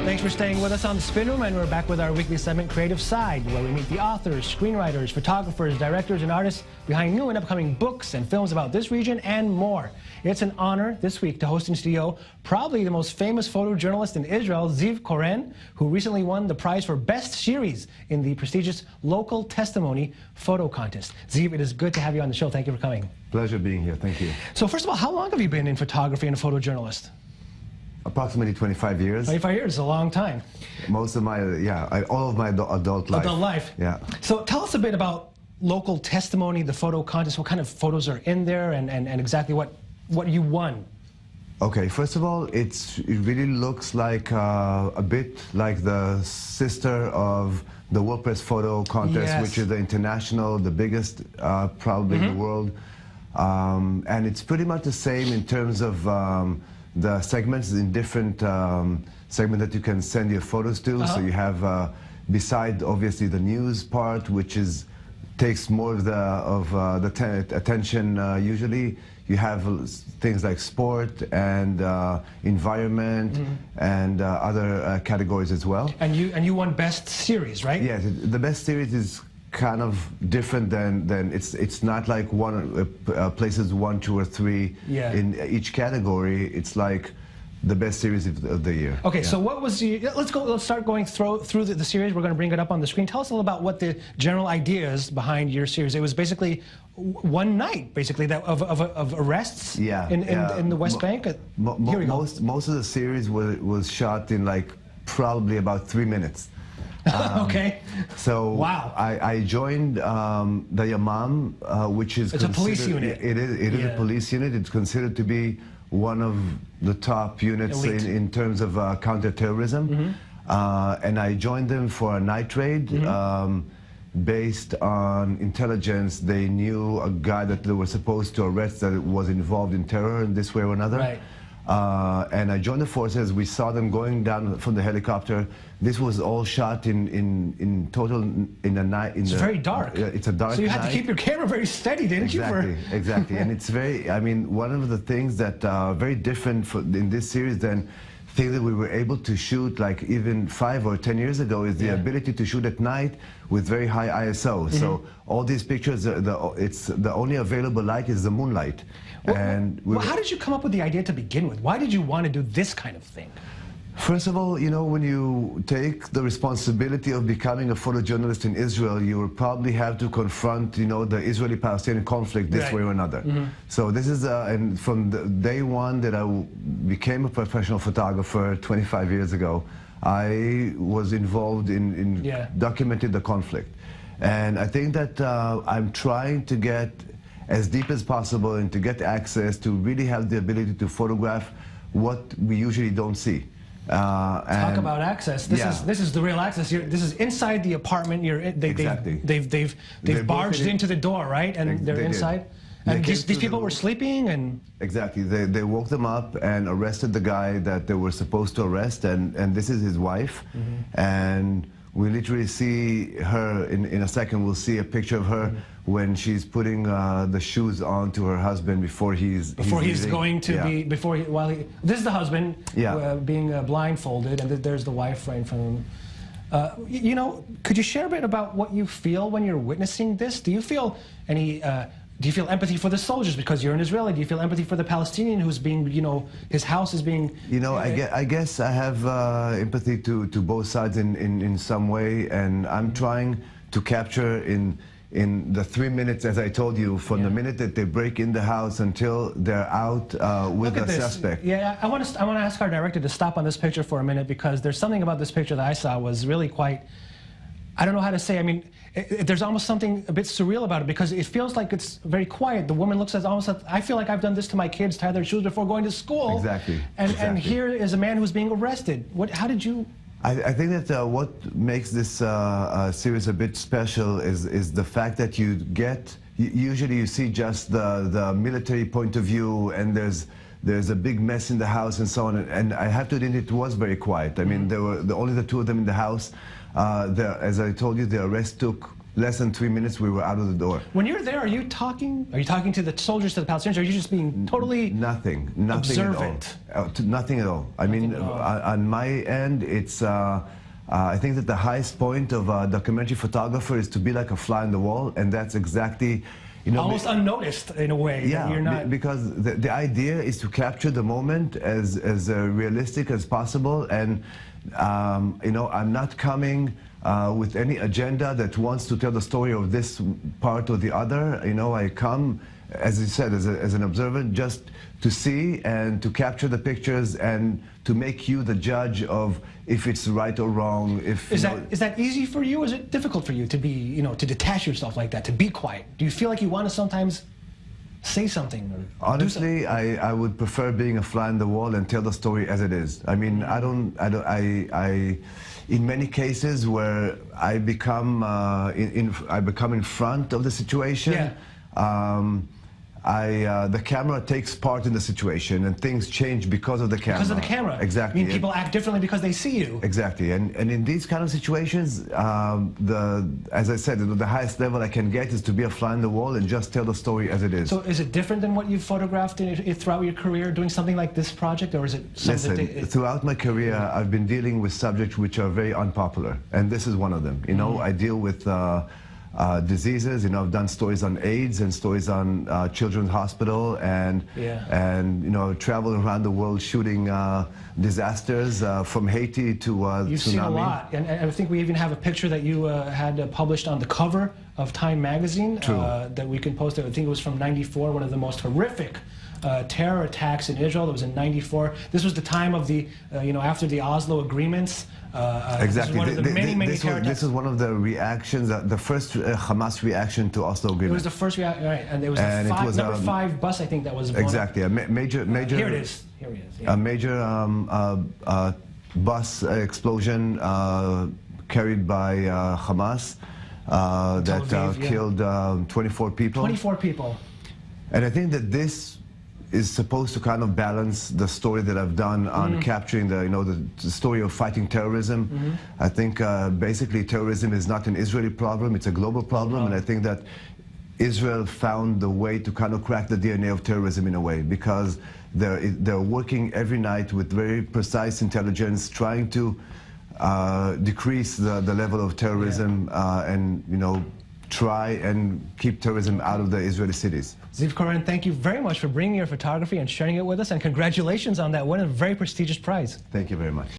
Thanks for staying with us on the Spin Room, and we're back with our weekly segment, Creative Side, where we meet the authors, screenwriters, photographers, directors, and artists behind new and upcoming books and films about this region and more. It's an honor this week to host in studio probably the most famous photojournalist in Israel, Ziv Koren, who recently won the prize for Best Series in the prestigious Local Testimony Photo Contest. Ziv, it is good to have you on the show. Thank you for coming. Pleasure being here. Thank you. So first of all, how long have you been in photography and a photojournalist? Approximately 25 years. 25 years is a long time. Most of my, all of my adult life. Adult life. Yeah. So tell us a bit about Local Testimony, the photo contest. What kind of photos are in there, and exactly what you won? Okay, first of all, it really looks like a bit like the sister of the World Press Photo Contest, Yes. which is the international, the biggest probably in the world. And it's pretty much the same in terms of the segments in different segments that you can send your photos to. So you have, beside obviously the news part, which takes more of the attention usually. You have things like sport and environment and other categories as well. And you won Best Series, right? Yes, the Best Series is kind of different than it's not like places 1, 2, or 3 in each category. It's like the Best Series of the year. Okay, so what was let's start going through the series. We're going to bring it up on the screen. Tell us a little about what the general idea is behind your series. It was basically one night, basically, of arrests in the West Bank. Here we go. Most of the series was shot in like probably about 3 minutes. Okay. So wow. I joined the Yamam, which is a police unit. It is a police unit. It's considered to be one of the top units in terms of counterterrorism. And I joined them for a night raid. Based on intelligence, they knew a guy that they were supposed to arrest that was involved in terror in this way or another. Right. And I joined the forces. We saw them going down from the helicopter. This was all shot in total in the night. It's very dark. It's a dark night. So you had to keep your camera very steady, didn't you? Exactly. And it's very, I mean, one of the things that are very different in this series than things that we were able to shoot like even 5 or 10 years ago is the ability to shoot at night with very high ISO. So all these pictures, the only available light is the moonlight. Well, how did you come up with the idea to begin with? Why did you want to do this kind of thing? First of all, you know, when you take the responsibility of becoming a photojournalist in Israel, you will probably have to confront, you know, the Israeli-Palestinian conflict this way or another. So this is, and from the day one that I became a professional photographer 25 years ago, I was involved in documenting the conflict. And I think that I'm trying to get as deep as possible and to get access to really have the ability to photograph what we usually don't see. Talk about access. This is the real access. This is inside the apartment. They've barged into the door, right? And they're inside. And these people were sleeping, and exactly. They woke them up and arrested the guy that they were supposed to arrest, and this is his wife. And we literally see her in a second. We'll see a picture of her when she's putting the shoes on to her husband before he's going to be this is the husband being blindfolded, and there's the wife right in front of him. You know, could you share a bit about what you feel when you're witnessing this? Do you feel any? Do you feel empathy for the soldiers because you're an Israeli? Do you feel empathy for the Palestinian who's being, you know, his house is being... You know, I guess I have empathy to both sides in some way, and I'm trying to capture in the 3 minutes, as I told you, from the minute that they break in the house until they're out with the suspect. Yeah, I want to ask our director to stop on this picture for a minute, because there's something about this picture that I saw was really quite... I don't know how to say. I mean, there's almost something a bit surreal about it, because it feels like it's very quiet. The woman looks almost like, I feel like I've done this to my kids, tie their shoes before going to school. Exactly. And here is a man who's being arrested. How did you... I think that what makes this series a bit special is the fact that you get... Usually you see just the military point of view, and there's a big mess in the house and so on. And I have to admit, it was very quiet. I mean, there were only the two of them in the house. As I told you, the arrest took less than 3 minutes, we were out of the door. When you're there, are you talking? Are you talking to the soldiers, to the Palestinians, or are you just being totally nothing observant? At all. Nothing at all. I mean, on my end, it's. I think that the highest point of a documentary photographer is to be like a fly on the wall, and that's exactly, you know, almost unnoticed in a way. Yeah, that you're not... because the idea is to capture the moment as realistic as possible, and you know, I'm not coming with any agenda that wants to tell the story of this part or the other. You know, I come, as you said, as an observer, just to see and to capture the pictures and to make you the judge of if it's right or wrong. Is that easy for you, or is it difficult for you to be, you know, to detach yourself like that, to be quiet? Do you feel like you want to sometimes say something? Or honestly, do something? I would prefer being a fly on the wall and tell the story as it is. I mean, in many cases where I become in front of the situation. Yeah. The camera takes part in the situation, and things change because of the camera. Because of the camera. Exactly. I mean, people act differently because they see you. Exactly. And in these kind of situations, as I said, the highest level I can get is to be a fly on the wall and just tell the story as it is. So is it different than what you've photographed throughout your career, doing something like this project, or is it something? Listen, throughout my career, I've been dealing with subjects which are very unpopular, and this is one of them. You know, I deal with diseases. You know, I've done stories on AIDS and stories on Children's Hospital, and you know, traveled around the world shooting disasters from Haiti to You've tsunami. seen a lot, and I think we even have a picture that you had published on the cover of Time magazine that we can post. I think it was from '94, one of the most horrific terror attacks in Israel. That was in '94. This was the time of the, you know, after the Oslo agreements. Exactly. This is one of the reactions, the first Hamas reaction to Oslo agreement. It was the first reaction, right? And there was the number 5 bus, I think, that was exactly a major. Here it is. Here he is. Yeah. A major bus explosion carried by Hamas that killed 24 people. 24 people. And I think that this is supposed to kind of balance the story that I've done on capturing the, you know, the story of fighting terrorism. I think basically terrorism is not an Israeli problem, it's a global problem, and I think that Israel found the way to kind of crack the DNA of terrorism in a way, because they're working every night with very precise intelligence, trying to decrease the level of terrorism and, you know, try and keep terrorism out of the Israeli cities. Ziv Koren, thank you very much for bringing your photography and sharing it with us, and congratulations on that win, a very prestigious prize. Thank you very much.